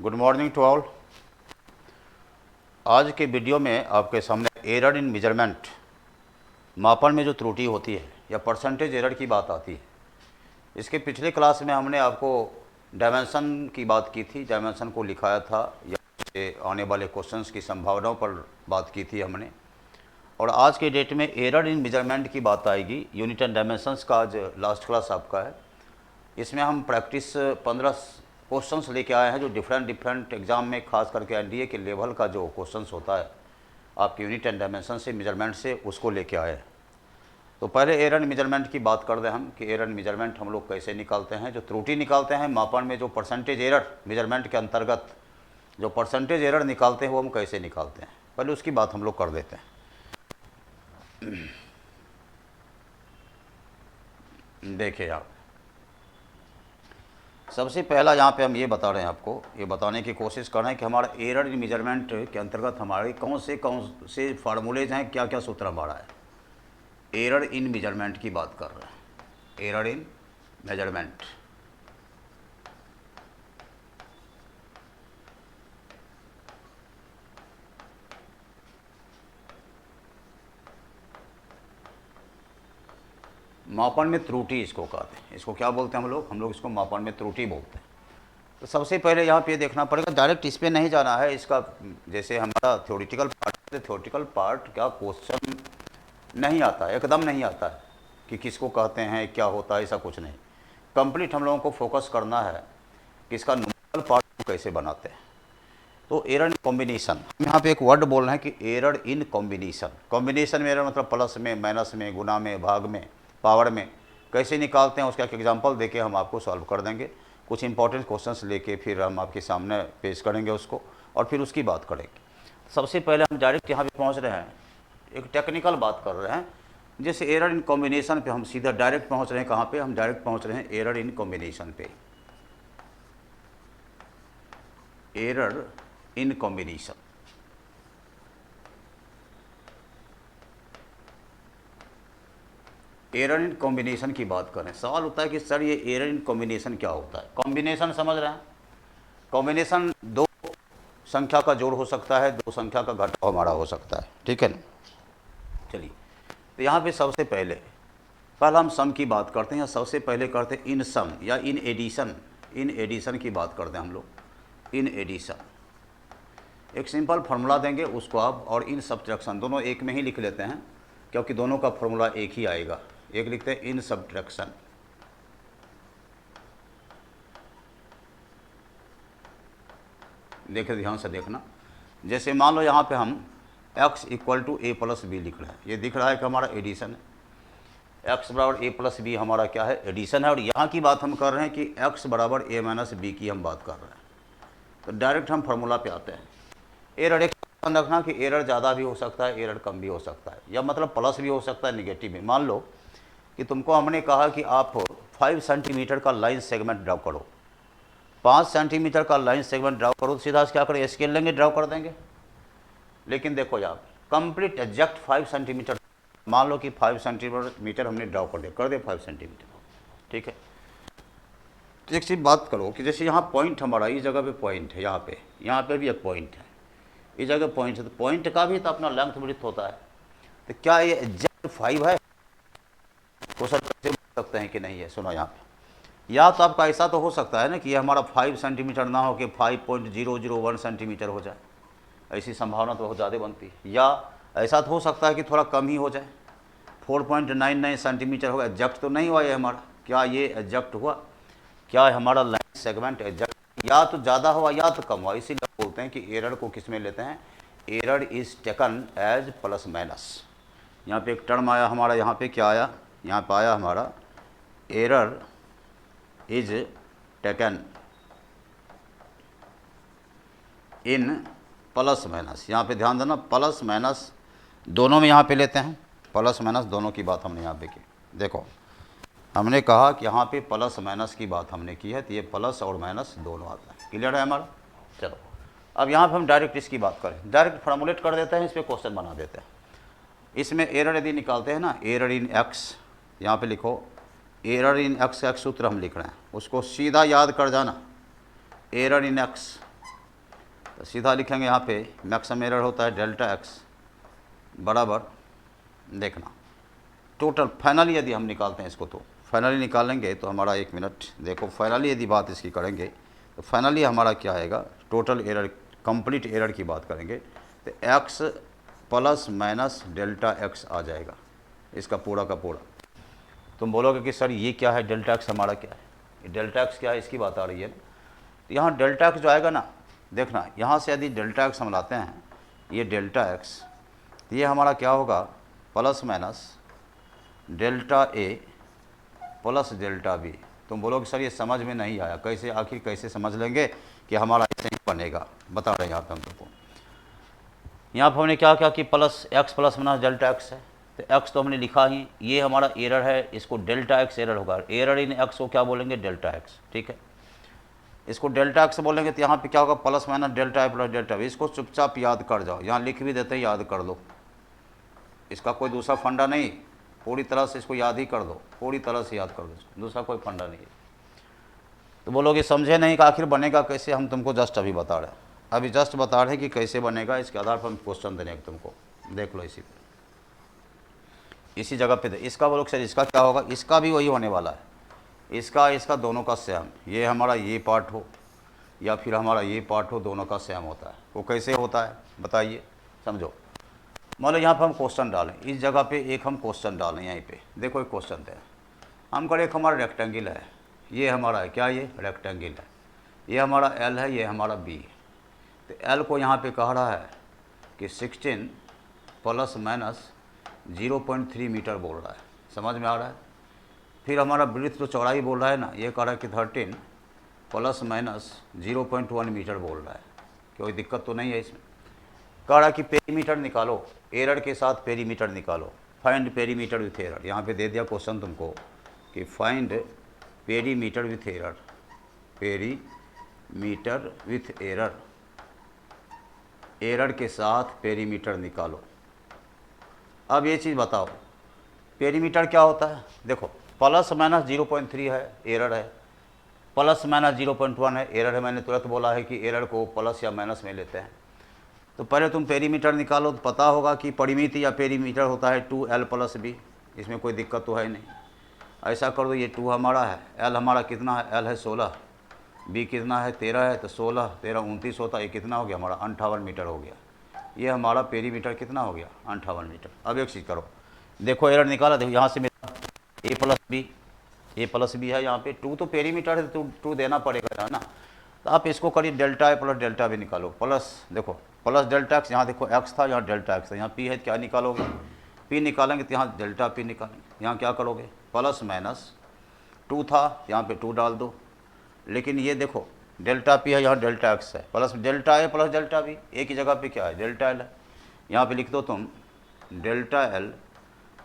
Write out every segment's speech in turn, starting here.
Good morning to all. आज के video में आपके सामने एरर इन मेजरमेंट, मापन में जो त्रुटि होती है या परसेंटेज एरर की बात आती है। इसके पिछले क्लास में हमने आपको डायमेंशन की बात की थी, डायमेंशन को लिखाया था या आने वाले क्वेश्चंस की संभावनाओं पर बात की थी हमने। और आज के डेट में एरर इन मेजरमेंट की बात आएगी। यूनिट एंड डायमेंशंस का आज लास्ट क्लास आपका है। इसमें हम प्रैक्टिस 15 क्वेश्चंस लेके आए हैं जो डिफरेंट एग्ज़ाम में खास करके एनडीए के लेवल का जो क्वेश्चंस होता है आपके यूनिट एंड डायमेंशन से, मेजरमेंट से, उसको लेके आए हैं। तो पहले एरर मेजरमेंट की बात कर दें हम कि एरर मेजरमेंट हम लोग कैसे निकालते हैं। जो त्रुटि निकालते हैं मापन में, जो परसेंटेज एरर मेजरमेंट के अंतर्गत जो परसेंटेज एरर निकालते हैं वो हम कैसे निकालते हैं, पहले उसकी बात हम लोग कर देते हैं। देखिए आप, सबसे पहला यहाँ पे हम ये बता रहे हैं, आपको ये बताने की कोशिश कर रहे हैं कि हमारा एरर इन मेजरमेंट के अंतर्गत हमारे कौन से फार्मूलेज हैं, क्या क्या सूत्र हमारा है। एरर इन मेजरमेंट की बात कर रहे हैं, एरर इन मेजरमेंट। मापन में त्रुटि इसको कहते हैं। इसको क्या बोलते हैं हम लोग इसको मापन में त्रुटि बोलते हैं। तो सबसे पहले यहाँ पे देखना पड़ेगा, डायरेक्ट इस पर नहीं जाना है। इसका जैसे हमारा थ्योरेटिकल पार्ट है, थ्योरेटिकल पार्ट क्या क्वेश्चन नहीं आता है, एकदम नहीं आता है कि किसको कहते हैं, क्या होता है, ऐसा कुछ नहीं। कंप्लीट हम लोगों को फोकस करना है कि इसका न्यूमेरिकल पार्ट कैसे बनाते हैं। तो एरर इन कॉम्बिनेशन, हम यहाँ पे एक वर्ड बोल रहे हैं कि एरर इन कॉम्बिनेशन। कॉम्बिनेशन में एरर मतलब प्लस में, माइनस में, गुना में, भाग में, पावर में कैसे निकालते हैं, उसका एक एग्जांपल देके हम आपको सॉल्व कर देंगे। कुछ इंपॉर्टेंट क्वेश्चंस लेके फिर हम आपके सामने पेश करेंगे उसको, और फिर उसकी बात करेंगे। सबसे पहले हम डायरेक्ट यहाँ पे पहुँच रहे हैं, एक टेक्निकल बात कर रहे हैं। जैसे एरर इन कॉम्बिनेशन पे हम सीधा डायरेक्ट पहुँच रहे हैं। कहाँ पे हम डायरेक्ट पहुँच रहे हैं? एरर इन कॉम्बिनेशन पे। Error in combination, error in combination की बात करें। सवाल होता है कि सर ये एरर इन कॉम्बिनेशन क्या होता है? कॉम्बिनेशन समझ रहे हैं? कॉम्बिनेशन दो संख्या का जोड़ हो सकता है, दो संख्या का घटाव हमारा हो सकता है, ठीक है ना। चलिए, तो यहाँ पे सबसे पहले हम सम की बात करते हैं, या सबसे पहले करते हैं इन सम या इन एडिशन। इन एडिशन की बात करते हैं हम लोग, इन एडिशन। एक सिंपल फार्मूला देंगे उसको आप, और इन सब्ट्रैक्शन दोनों एक में ही लिख लेते हैं क्योंकि दोनों का फार्मूला एक ही आएगा। एक लिखते हैं इन सब्ट्रैक्शन, देखे ध्यान से देखना। जैसे मान लो यहाँ पे हम x equal to A plus B लिख रहे हैं, ये दिख रहा है कि हमारा एडिशन है। x बराबर ए प्लस बी हमारा क्या है? एडिशन है। और यहाँ की बात हम कर रहे हैं कि x बराबर ए माइनस बी की हम बात कर रहे हैं। तो डायरेक्ट हम फार्मूला पे आते हैं। एरर एक ध्यान रखना कि एरर ज़्यादा भी हो सकता है, एरर कम भी हो सकता है, या मतलब प्लस भी हो सकता है, निगेटिव भी। मान लो कि तुमको हमने कहा कि आप 5 सेंटीमीटर का लाइन सेगमेंट ड्रॉ करो, 5 सेंटीमीटर का लाइन सेगमेंट ड्रॉ करो, सीधा क्या करें? स्केल लेंगे, ड्रॉ कर देंगे। लेकिन देखो यार, कंप्लीट एग्जैक्ट 5 सेंटीमीटर, मान लो कि 5 सेंटीमीटर हमने ड्रॉ कर दे 5 सेंटीमीटर, ठीक है। तो एक चीज़ बात करो कि जैसे यहाँ पॉइंट हमारा, इस जगह पे पॉइंट है, यहाँ पे भी एक पॉइंट है, इस जगह पॉइंट है, तो पॉइंट का भी तो अपना लेंथ विड्थ होता है। तो क्या ये एग्जैक्ट 5 है? तो सर कैसे बोल सकते हैं कि नहीं है? सुनो यहाँ पे, या तो आपका ऐसा तो हो सकता है ना कि ये हमारा 5 सेंटीमीटर ना हो कि 5.001 सेंटीमीटर हो जाए, ऐसी संभावना तो बहुत ज़्यादा बनती है। या ऐसा तो हो सकता है कि थोड़ा कम ही हो जाए, 4.99 सेंटीमीटर होगा। एग्जैक्ट तो नहीं हुआ ये हमारा। क्या ये एग्जैक्ट हुआ? क्या हमारा लाइन सेगमेंट एग्जैक्ट? या तो ज़्यादा हुआ या तो कम हुआ। इसीलिए बोलते हैं कि एरर को किस में लेते हैं? Error is taken as plus minus. यहाँ पे एक टर्म आया हमारा, यहाँ पे क्या आया? यहाँ पे आया हमारा error is taken in plus minus. यहाँ पे ध्यान देना, प्लस माइनस दोनों में यहाँ पे लेते हैं, प्लस माइनस दोनों की बात हमने यहाँ पे की। देखो, हमने कहा कि यहाँ पे प्लस माइनस की बात हमने की है, तो ये प्लस और माइनस दोनों आता है। क्लियर है हमारा? चलो, अब यहाँ पे हम डायरेक्ट इसकी बात करें, डायरेक्ट फॉर्मुलेट कर देते हैं, इस पर क्वेश्चन बना देते हैं। इसमें एरर यदि निकालते हैं ना, एरर इन एक्स, यहाँ पे लिखो एरर इन एक्स का एक सूत्र हम लिख रहे हैं, उसको सीधा याद कर जाना। एरर इन एक्स तो सीधा लिखेंगे यहाँ पे मैक्सिमम एरर होता है डेल्टा एक्स बराबर, देखना टोटल फाइनली यदि हम निकालते हैं इसको, तो फाइनली निकालेंगे तो हमारा, एक मिनट देखो, फाइनली यदि बात इसकी करेंगे तो फाइनली हमारा क्या आएगा, टोटल एरर, कंप्लीट एरर की बात करेंगे तो x plus minus delta x आ जाएगा, इसका पूरा का पूरा। तुम बोलोगे कि सर ये क्या है, डेल्टा एक्स हमारा क्या है, ये डेल्टा एक्स क्या है, इसकी बात आ रही है। तो यहाँ डेल्टा एक्स जो आएगा ना, देखना यहाँ से यदि डेल्टा एक्स हम लाते हैं, ये डेल्टा एक्स, ये हमारा क्या होगा, प्लस माइनस डेल्टा ए प्लस डेल्टा बी। तुम बोलोगे सर ये समझ में नहीं आया, कैसे, आखिर कैसे समझ लेंगे कि हमारा ऐसे ही बनेगा, बता रहे हैं यहाँ पे हम तुमको। यहाँ पर हमने क्या क्या कि plus x plus minus delta x है, तो एक्स तो हमने लिखा ही, ये हमारा एरर है, इसको डेल्टा एक्स एरर होगा, एरर इन एक्स को क्या बोलेंगे, डेल्टा एक्स, ठीक है। इसको डेल्टा एक्स बोलेंगे तो यहाँ पे क्या होगा, प्लस माइनस डेल्टा ए प्लस डेल्टा बी। इसको चुपचाप याद कर जाओ, यहाँ लिख भी देते हैं, याद कर लो, इसका कोई दूसरा फंडा नहीं, पूरी तरह से इसको याद ही कर दो, पूरी तरह से याद कर दो इसको, दूसरा कोई फंडा नहीं है। तो बोलोगे समझे नहीं कि आखिर बनेगा कैसे, हम तुमको जस्ट अभी बता रहे हैं, अभी जस्ट बता रहे हैं कि कैसे बनेगा, इसके आधार पर हम क्वेश्चन देने तुमको, देख लो इसी जगह पे। इसका बोलो सर इसका क्या होगा, इसका भी वही होने वाला है, इसका दोनों का सेम, ये हमारा ये पार्ट हो या फिर हमारा ये पार्ट हो, दोनों का सेम होता है। वो कैसे होता है बताइए, समझो। मान लो यहाँ पर हम क्वेश्चन डालें, इस जगह पे एक हम क्वेश्चन डालें, यहीं पे देखो एक क्वेश्चन है, हम करें, एक हमारा रेक्टेंगल है, ये हमारा है क्या, ये रेक्टेंगल है, ये हमारा एल है, ये हमारा बी है। तो एल को यहाँ पे कह रहा है कि 16 प्लस माइनस 0.3 मीटर बोल रहा है, समझ में आ रहा है। फिर हमारा ब्रीथ तो चौड़ाई बोल रहा है ना, ये कह रहा है कि 13 प्लस माइनस 0.1 मीटर बोल रहा है, कोई दिक्कत तो नहीं है इसमें। कह रहा कि पेरीमीटर निकालो, एरर के साथ पेरीमीटर निकालो, फाइंड पेरीमीटर विथ एरर। यहाँ पे दे दिया क्वेश्चन तुमको कि find perimeter with error, perimeter with error, error के साथ पेरीमीटर निकालो। अब ये चीज़ बताओ, पेरीमीटर क्या होता है, देखो प्लस माइनस 0.3 है, एरर है, प्लस माइनस 0.1 है, एरर है। मैंने तुरंत बोला है कि एरर को प्लस या माइनस में लेते हैं। तो पहले तुम पेरीमीटर निकालो, तो पता होगा कि परिमिति या पेरीमीटर होता है 2l प्लस बी, इसमें कोई दिक्कत तो है नहीं। ऐसा कर दो, ये 2 हमारा है, l हमारा कितना है, l है 16, b कितना है 13 है, तो 16 13 29 होता है, ये कितना हो गया हमारा 58 मीटर हो गया। ये हमारा पेरीमीटर कितना हो गया 58 मीटर। अब एक चीज़ करो, देखो एरर निकाला, देखो यहाँ से मेरा a प्लस बी है, यहाँ पे 2 तो पेरीमीटर है, तो 2 देना पड़ेगा है ना। तो आप इसको करिए delta A plus delta B निकालो, प्लस देखो प्लस डेल्टा एक्स, यहाँ देखो एक्स था, यहाँ डेल्टा एक्स था, यहाँ पी है, क्या निकालोगे, पी निकालेंगे तो यहाँ डेल्टा पी निकालेंगे। यहाँ क्या करोगे, प्लस माइनस 2 था, यहाँ पे 2 डाल दो, लेकिन ये देखो डेल्टा पी है, यहाँ डेल्टा एक्स है, plus delta A plus delta B, एक ही जगह पे क्या है डेल्टा एल है। यहाँ पे लिख दो तुम delta L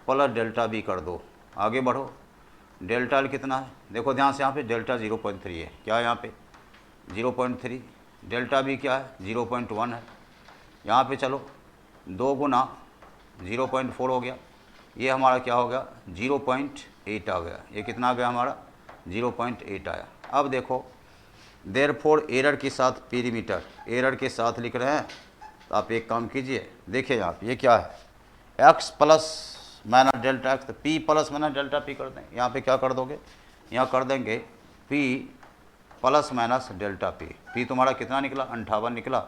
plus delta B कर दो, आगे बढ़ो। डेल्टा एल कितना है, देखो ध्यान से, यहाँ पे डेल्टा 0.3 है, क्या है यहाँ पे 0.3, डेल्टा बी क्या है 0.1 है। यहाँ पे चलो 2 गुना 0.4 हो गया, ये हमारा क्या हो गया 0.8 आ गया, ये कितना आ गया हमारा 0.8 आया। अब देखो देयरफॉर एरर के साथ पेरीमीटर, एरर के साथ लिख रहे हैं, तो आप एक काम कीजिए, देखिए यहाँ पे ये क्या है x plus minus delta x, तो p plus minus delta p कर दें। यहाँ पे क्या कर दोगे, यहाँ कर देंगे p plus minus delta p तुम्हारा कितना निकला 58 निकला,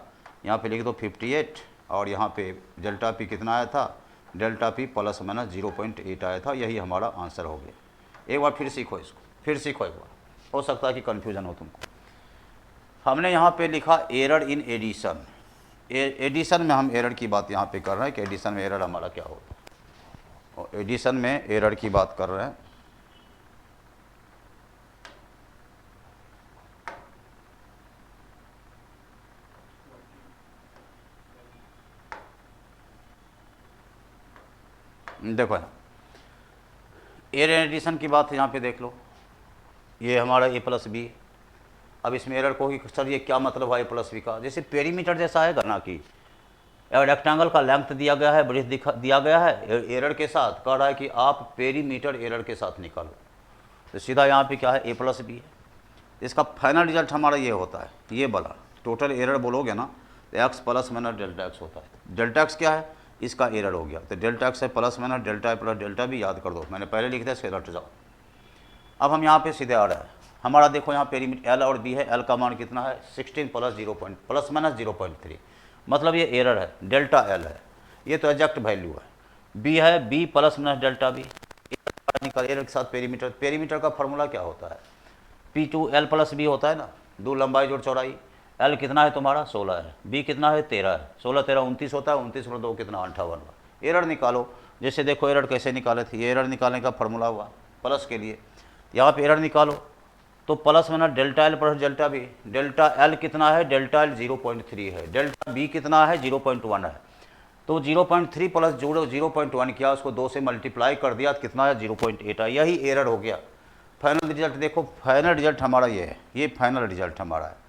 यहाँ पे लिख दो 58, और यहाँ पे डेल्टा p कितना आया था, डेल्टा p प्लस माइनस 0.8 आया था, यही हमारा आंसर हो गया। एक बार फिर सीखो इसको, फिर सीखो एक बार, हो सकता है कि कन्फ्यूजन हो तुमको। हमने यहाँ पे लिखा एरर इन एडिशन, एडिशन में हम एरर की बात यहाँ पे कर रहे हैं कि एडिशन में एरर हमारा क्या होता है, और एडिशन में एरर की बात कर रहे हैं। देखो एरर एडिशन की बात यहाँ पे देख लो, ये हमारा a प्लस बी। अब इसमें एरर को सर ये क्या मतलब है a प्लस बी का, जैसे पेरीमीटर जैसा आएगा ना कि रेक्टेंगल का लेंथ दिया गया है, ब्रेथ दिया गया है, एरर के साथ कह रहा है कि आप पेरीमीटर एरर के साथ निकालो, तो सीधा यहाँ पे क्या है a प्लस बी है। इसका फाइनल रिजल्ट हमारा ये होता है, ये वाला टोटल एरर बोलोगे ना, तो x plus minus delta x होता है। डेल्टा एक्स क्या है, इसका एरर हो गया, तो डेल्टा एक्स है प्लस माइनस डेल्टा ए प्लस डेल्टा भी याद कर दो, मैंने पहले लिख दिया, इसके रट जाओ। अब हम यहाँ पे सीधे आ रहे हैं, हमारा देखो यहाँ पेरीमीटर एल और बी है, एल का मान कितना है 16 प्लस माइनस 0.3, मतलब ये एरर है, डेल्टा एल है, ये तो एग्जैक्ट वैल्यू है। बी है B plus minus delta B, निकाल एरर के साथ पेरीमीटर, पेरीमीटर का फॉर्मूला क्या होता है, P2 L प्लस बी होता है ना, 2 लंबाई जोड़ चौड़ाई, L कितना है तुम्हारा 16 है, B कितना है 13 है, 16 13 29 होता है, 29 में 2 कितना 58। एरर निकालो, जैसे देखो एरर कैसे निकाले थे, ये एरर निकालने का फॉर्मूला हुआ प्लस के लिए, यहाँ पे एरर निकालो तो plus minus delta L plus delta B, delta L कितना है, डेल्टा एल 0.3 है, डेल्टा बी कितना है 0.1 है, तो 0.3 प्लस 0.1 किया, उसको 2 से मल्टीप्लाई कर दिया, कितना है 0.8 है, यही एरर हो गया। फाइनल रिजल्ट देखो, फाइनल रिजल्ट हमारा ये है, ये फाइनल रिजल्ट हमारा है,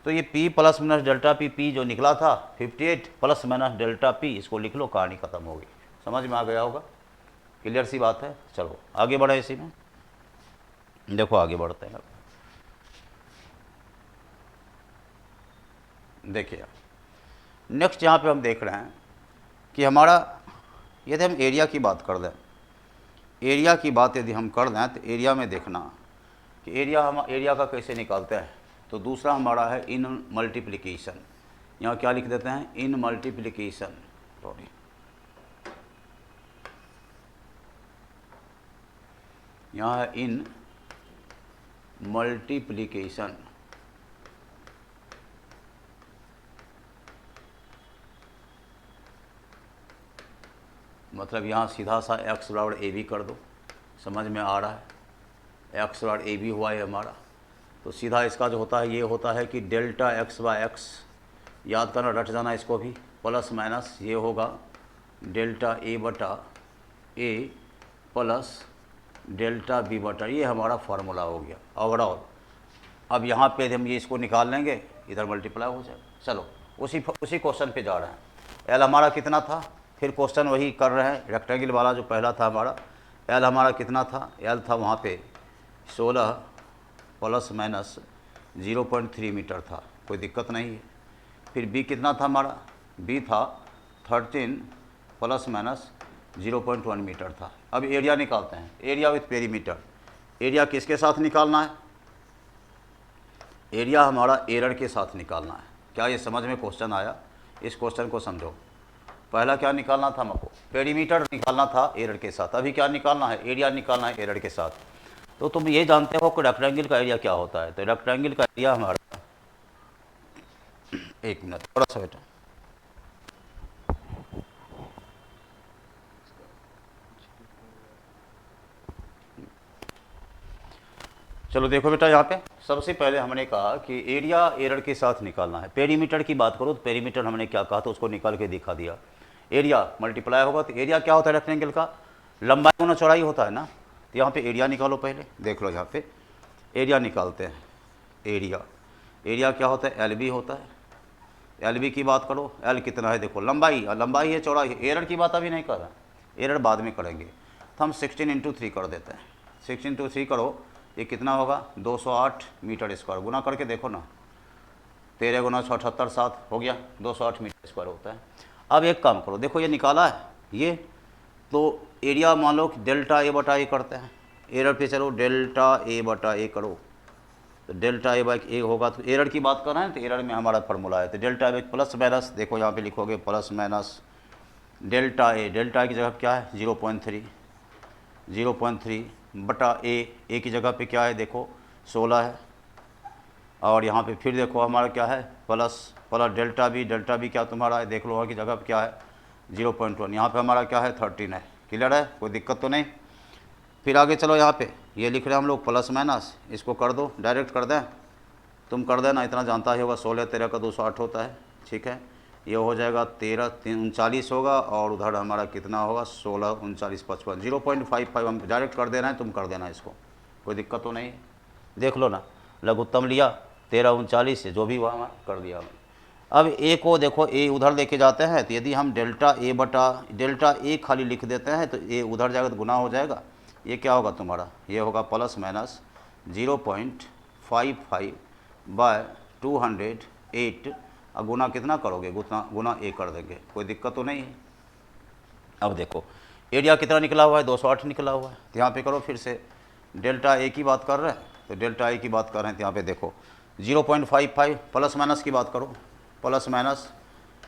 तो ये P plus minus delta P जो निकला था 58 प्लस माइनस डेल्टा P, इसको लिख लो, कहानी खत्म होगी। समझ में आ गया होगा, क्लियर सी बात है। चलो आगे बढ़े, इसी में देखो आगे बढ़ते हैं। देखिए नेक्स्ट यहाँ पे हम देख रहे हैं कि हमारा, यदि हम एरिया की बात कर दें, एरिया की बात यदि हम कर दें, तो एरिया में देखना कि एरिया का कैसे निकालते हैं, तो दूसरा हमारा है इन मल्टीप्लिकेशन, यहाँ क्या लिख देते हैं, इन मल्टीप्लिकेशन, सॉरी यहाँ है इन मल्टीप्लिकेशन, मतलब यहाँ सीधा सा एक्स बराबर ए बी कर दो, समझ में आ रहा है, एक्स बराबर ए बी हुआ है हमारा, तो सीधा इसका जो होता है ये होता है कि डेल्टा एक्स बाय एक्स, याद करना, रट जाना इसको भी, प्लस माइनस ये होगा डेल्टा ए बटा ए प्लस डेल्टा बी बटा, ये हमारा फार्मूला हो गया ओवरऑल। अब यहाँ पे हम ये इसको निकाल लेंगे, इधर मल्टीप्लाई हो जाएगा। चलो उसी क्वेश्चन पे जा रहे हैं, एल हमारा कितना था, फिर क्वेश्चन वही कर रहे हैं, रेक्टेंगल वाला जो पहला था हमारा, एल हमारा कितना था, एल था वहाँ पे 16 प्लस माइनस 0.3 मीटर था, कोई दिक्कत नहीं है। फिर बी कितना था हमारा, बी था 13 प्लस माइनस 0.1 मीटर था। अब एरिया निकालते हैं, एरिया विथ पेरीमीटर, एरिया किसके साथ निकालना है, एरिया हमारा एरर के साथ निकालना है। क्या ये समझ में क्वेश्चन आया, इस क्वेश्चन को समझो। पहला क्या निकालना था हमको, पेरीमीटर निकालना था एरर के साथ, अभी क्या निकालना है, एरिया निकालना है एरर के साथ। तो तुम ये जानते हो कि रेक्टेंगल का एरिया क्या होता है, तो रेक्टेंगल का एरिया हमारा, एक मिनट थोड़ा सा बेटा, चलो देखो बेटा, यहाँ पे सबसे पहले हमने कहा कि एरिया एरर के साथ निकालना है। पेरीमीटर की बात करो तो पेरीमीटर हमने क्या कहा था, उसको निकाल के दिखा दिया। एरिया मल्टीप्लाई होगा, तो एरिया क्या होता है रेक्टेंगल का, लंबाई गुना चौड़ाई होता है ना। तो यहाँ पे एरिया निकालो, पहले देख लो, यहाँ पे एरिया निकालते हैं। एरिया क्या होता है, LB होता है। LB की बात करो, L कितना है देखो, लंबाई है चौड़ाई है, एरर की बात अभी नहीं कर रहा, एरर बाद में करेंगे। तो हम 16 × 3 कर देते हैं, 16 × 3 करो, ये कितना होगा 208 मीटर स्क्वायर, गुना करके देखो ना, 13 × 6 78 7 हो गया, 208 मीटर स्क्वायर होता है। अब एक काम करो, देखो ये निकाला है ये, तो एरिया मान लो कि डेल्टा ए बटा ए करते हैं, एरर पे चलो डेल्टा ए बटा ए करो, तो डेल्टा ए बाई ए होगा। तो एरर की बात कर रहे हैं, तो एरर में हमारा फार्मूला है, तो डेल्टा ए प्लस माइनस, देखो यहाँ पे लिखोगे प्लस माइनस डेल्टा ए की जगह क्या है 0.3 बटा ए की जगह पे क्या है देखो 16 है, और यहाँ पे फिर देखो हमारा क्या है प्लस डेल्टा बी क्या तुम्हारा है, देख लो वहाँ की जगह पे क्या है 0.1, यहाँ पे हमारा क्या है 13 है। क्लियर है, कोई दिक्कत तो नहीं। फिर आगे चलो, यहाँ पे ये लिख रहे हैं हम लोग प्लस माइनस, इसको कर दो, डायरेक्ट कर दें, तुम कर देना, इतना जानता ही होगा, 16 13 का 208 होता है, ठीक है। ये हो जाएगा 13 3 39 होगा, और उधर हमारा कितना होगा 16 39 55, 0.55 हम डायरेक्ट कर दे रहे हैं, तुम कर देना इसको, कोई दिक्कत तो नहीं है। देख लो ना, लघुत्तम लिया 13 39 से जो भी हुआ हमारा कर दिया। अब ए को देखो, ए उधर लेके जाते हैं, तो यदि हम डेल्टा ए खाली लिख देते हैं, तो ए उधर जाएगा तो गुना हो जाएगा, ये क्या होगा तुम्हारा, ये होगा प्लस माइनस 0.55 बाय 208, अब गुना कितना करोगे, गुना ए कर देंगे, कोई दिक्कत तो नहीं है। अब देखो एरिया कितना निकला हुआ है, 208 निकला हुआ है। तो यहाँ पे करो फिर से, डेल्टा ए की बात कर रहे हैं, तो डेल्टा ए की बात कर रहे हैं, तो यहाँ पे देखो 0.55 प्लस माइनस की बात करो, plus minus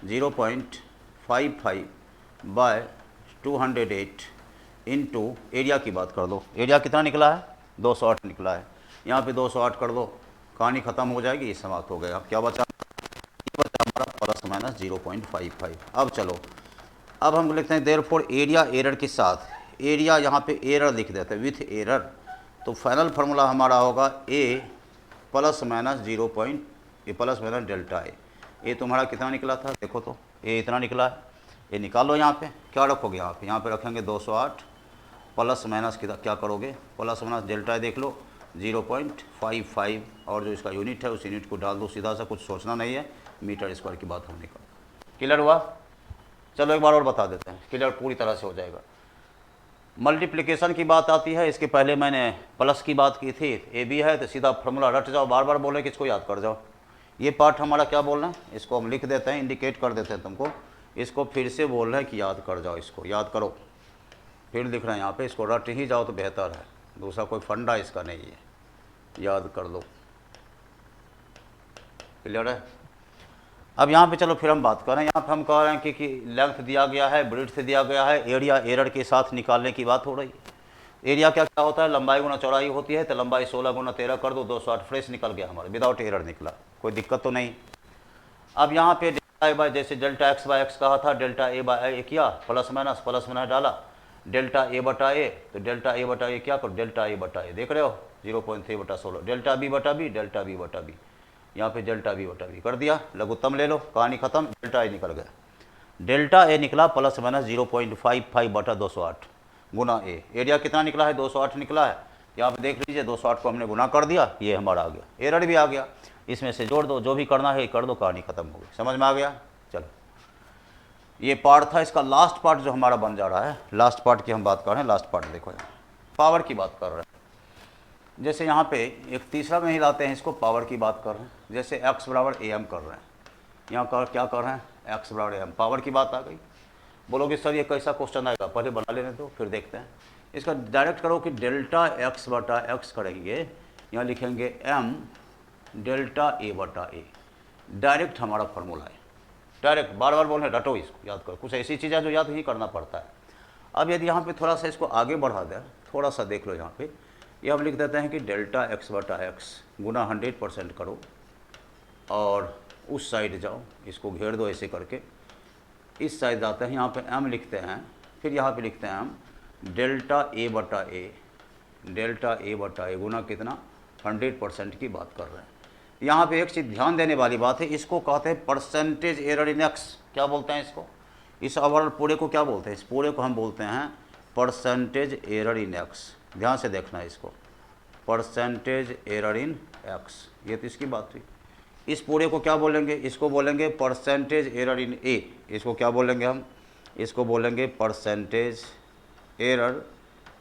0.55 by 208 into area की बात कर दो। एरिया कितना निकला है, 208 निकला है। यहाँ पे 208 कर दो, कहानी ख़त्म हो जाएगी, ये समाप्त हो गया। अब क्या बचा, ये बचा हमारा प्लस माइनस 0.55। अब चलो, अब हम लिखते हैं देयरफॉर एरिया एरर के साथ, एरिया यहाँ पे एरर लिख देते हैं विथ एरर, तो फाइनल फार्मूला हमारा होगा a plus minus plus minus delta a तुम्हारा कितना निकला था, देखो तो ए इतना निकला है, ये निकालो। यहाँ पे क्या रखोगे, यहाँ पे रखेंगे 208 प्लस माइनस क्या करोगे, प्लस माइनस डेल्टा ए देख लो 0.55, और जो इसका यूनिट है उस यूनिट को डाल दो, सीधा सा, कुछ सोचना नहीं है, मीटर स्क्वायर की बात होने का। क्लियर हुआ? चलो एक बार और बता देते हैं, क्लियर पूरी तरह से हो जाएगा। मल्टीप्लिकेशन की बात आती है, इसके पहले मैंने प्लस की बात की थी, ए बी है तो सीधा फार्मूला रट जाओ, बार बार बोले कि इसको याद कर जाओ। ये पार्ट हमारा क्या बोल रहे हैं, इसको हम लिख देते हैं, इंडिकेट कर देते हैं तुमको, इसको फिर से बोल रहे हैं कि याद कर जाओ, इसको याद करो, फिर लिख रहे हैं यहाँ पे, इसको रट ही जाओ तो बेहतर है, दूसरा कोई फंडा इसका नहीं है, याद कर लो। क्लियर है? अब यहाँ पे चलो फिर हम बात कर रहे हैं, यहाँ पे हम कह रहे हैं कि लेंथ दिया गया है, ब्रेड्थ दिया गया है, एरिया एरर के साथ निकालने की बात हो रही है। एरिया क्या क्या होता है, लंबाई गुना चौड़ाई होती है, तो लंबाई 16 गुना 13 कर दो, 208 फ्रेश निकल गया हमारा, विदाउट एरर निकला, कोई दिक्कत तो नहीं। अब यहाँ पे डेल्टा ए बाय, जैसे डेल्टा एक्स बाय एक्स कहा था, डेल्टा ए बाय ए किया, प्लस माइनस डाला, डेल्टा ए बटा ए, तो डेल्टा ए बटा ए क्या करो, डेल्टा ए बटा ए, देख रहे हो 0.3 बटा 16, डेल्टा बी बटा बी, डेल्टा बी बटा बी, यहाँ पे डेल्टा बी बटा बी कर दिया, लघुत्तम ले लो, कहानी खत्म, डेल्टा ए निकल गया। डेल्टा ए निकला प्लस माइनस 0.55 बटा 208 गुना ए, एरिया कितना निकला है, 208 निकला है, यहाँ पे देख लीजिए 208 को हमने गुना कर दिया, ये हमारा आ गया, एरर भी आ गया, इसमें से जोड़ दो, जो भी करना है कर दो, कहानी खत्म हो गई। समझ में आ गया? चलो ये पार्ट था, इसका लास्ट पार्ट जो हमारा बन जा रहा है, लास्ट पार्ट की हम बात कर रहे हैं। लास्ट पार्ट देखो, यहाँ पावर की बात कर रहे हैं, जैसे यहाँ पे एक तीसरा में ही लाते हैं इसको, पावर की बात कर रहे हैं, जैसे x बराबर am कर रहे हैं, यहाँ क्या कर रहे हैं, x बराबर am, पावर की बात आ गई। बोलोगे सर ये कैसा क्वेश्चन आएगा, पहले बना लेने दो फिर देखते हैं। इसका डायरेक्ट करो कि डेल्टा x बटा x करेंगे, यहाँ लिखेंगे m डेल्टा a बटा a, डायरेक्ट हमारा फॉर्मूला है, डायरेक्ट, बार बार बोल रहे रटो, इसको याद करो, कुछ ऐसी चीज़ है जो याद ही करना पड़ता है। अब यदि यहाँ पे थोड़ा सा इसको आगे बढ़ा दें, थोड़ा सा देख लो, यहाँ पे ये हम लिख देते हैं कि डेल्टा एक्स बटा एक्स गुना 100% करो, और उस साइड जाओ, इसको घेर दो ऐसे करके, इस साइड जाते हैं, यहाँ पे m लिखते हैं, फिर यहाँ पे लिखते हैं हम डेल्टा ए बटा ए, डेल्टा ए बटा ए गुना कितना, 100% की बात कर रहे हैं। यहाँ पे एक चीज़ ध्यान देने वाली बात है, इसको कहते हैं परसेंटेज एरर इन एक्स, क्या बोलते हैं इसको, इस ओवरऑल पूरे को क्या बोलते हैं, इस पूरे को हम बोलते हैं परसेंटेज एरर इन एक्स। ध्यान से देखना है इसको, परसेंटेज एरर इन एक्स, ये तो इसकी बात हुई। इस पूरे को क्या बोलेंगे, इसको बोलेंगे परसेंटेज एरर इन ए, इसको क्या बोलेंगे हम, इसको बोलेंगे परसेंटेज एरर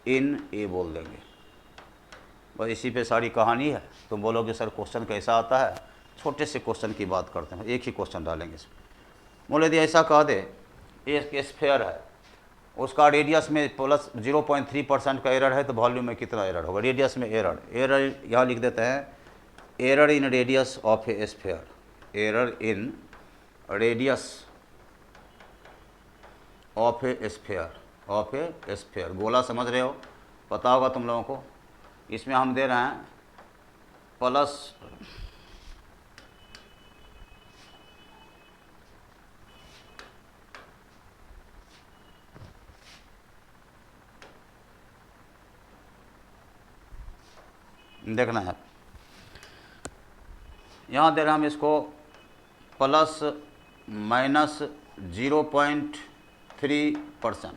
इन ए बोल देंगे। बस इसी पे सारी कहानी है। तुम बोलोगे सर क्वेश्चन कैसा आता है, छोटे से क्वेश्चन की बात करते हैं, एक ही क्वेश्चन डालेंगे इसमें। बोले यदि ऐसा कह दे, एक स्फीयर है, उसका रेडियस में प्लस 0.3% का एरर है, तो वॉल्यूम में कितना एरर होगा, रेडियस में एरर, एरर यहाँ लिख देते हैं, error in radius of A sphere, error in radius of A sphere, of A sphere, गोला समझ रहे हो, पता होगा तुम लोगों को। इसमें हम दे रहे हैं प्लस देखना है, यहाँ दे रहे हम इसको प्लस माइनस 0.3%,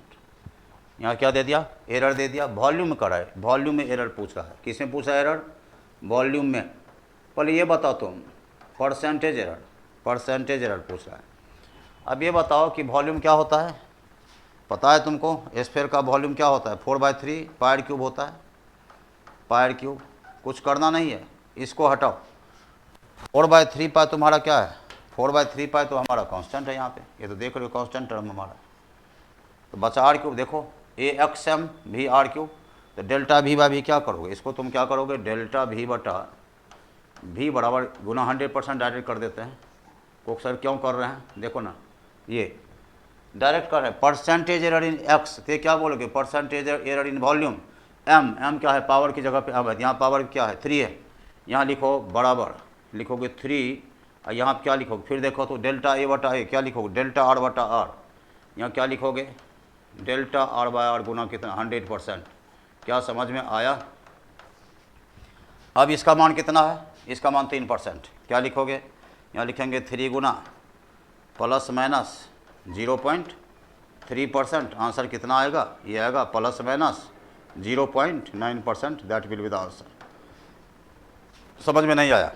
यहाँ क्या दे दिया, एरर दे दिया, वॉल्यूम करा है, वॉल्यूम में एरर पूछ रहा है, किसमें पूछा एरर, वॉल्यूम में। पहले ये बताओ तुम, परसेंटेज एरर पूछ रहा है। अब ये बताओ कि वॉल्यूम क्या होता है, पता है तुमको, स्फीयर का वॉल्यूम क्या होता है, 4/3 पायर क्यूब होता है, पायर क्यूब। कुछ करना नहीं है, इसको हटाओ, 4/3 पाई तुम्हारा क्या है, 4/3 तो हमारा कांस्टेंट है यहाँ पे, ये तो देख रहे हो कांस्टेंट टर्म हमारा। तो बचा आर क्यूब, देखो ए एक्स एम भी आर क्यूब, तो डेल्टा भी बाई भी क्या करोगे, इसको तुम क्या करोगे, डेल्टा भी बटा भी बराबर गुना 100% डायरेक्ट कर देते हैं। को सर क्यों कर रहे हैं, देखो ना ये डायरेक्ट कर रहे हैं, परसेंटेज एरर इन एक्स, तो क्या बोलोगे percentage error in volume, M क्या है पावर की जगह पे अब है, यहाँ पावर क्या है 3 है, यहाँ लिखो बराबर लिखोगे 3, और यहाँ क्या लिखोगे, फिर देखो तो डेल्टा ए बटा ए क्या लिखोगे, डेल्टा आर बटा आर, यहाँ क्या लिखोगे डेल्टा आर बाय आर गुना कितना 100%। क्या समझ में आया। अब इसका मान कितना है, इसका मान 3%, क्या लिखोगे, यहाँ लिखेंगे 3 गुना प्लस माइनस 0.3%, आंसर कितना आएगा, ये आएगा plus minus 0.9%, that will be the answer. समझ में नहीं आया,